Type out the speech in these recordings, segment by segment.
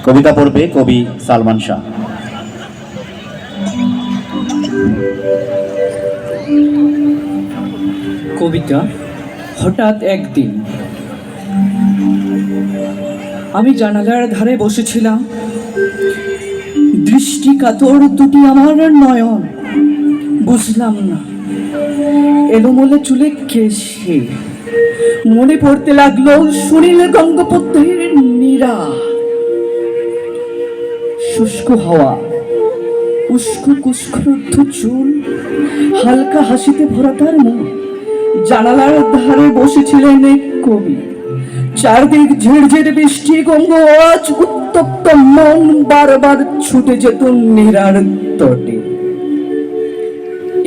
কবিতা পড়বে কবি সালমান শাহ। কবিতা। হঠাৎ একদিন আমি জানালার ধারে বসেছিলাম, দৃষ্টি কাতর দুটি আমার নয়ন। বুঝলাম না এলোমেলো চুলে কে সে। মনে পড়তে লাগলো সুনীল গঙ্গোপাধ্যায়ের নীরা। শুষ্ক হাওয়া, উস্কো কুস্করুদ্ধ চুল, হালকা হাসিতে ভরা তার মুখ। জানালার ধারে বসেছিলেন এক কবি। চারদিক ঝিরঝির বৃষ্টি, গঙ্গ আওয়াজ, উত্তপ্ত মন বারবার ছুটে যেত নীরার তটে।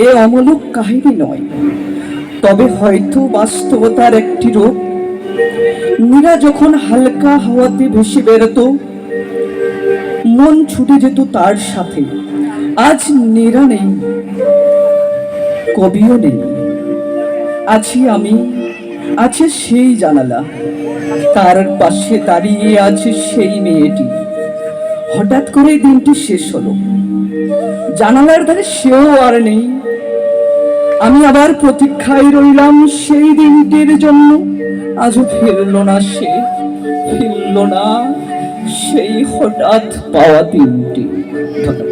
এ অমূলক কাহিনী নয়, তবে হয়তো বাস্তবতার একটি রূপ। নীরা যখন হালকা হাওয়াতে ভেসে বেরোতো, মন ছুটে যেত তার সাথে। আজ নীরা নেই, কবিও নেই, আছি আমি, আছে সেই জানালা, তার পাশে দাঁড়িয়ে আছে সেই মেয়েটি। হঠাৎ করে দিনটি শেষ হলো, জানালার ধারে সেও আর নেই। আমি আবার প্রতীক্ষায় রইলাম সেই দিনটির জন্য। আজও ফিরল না সে, ফিরল না সেই হঠাৎ পাওয়া দিনটি। ধন্যবাদ।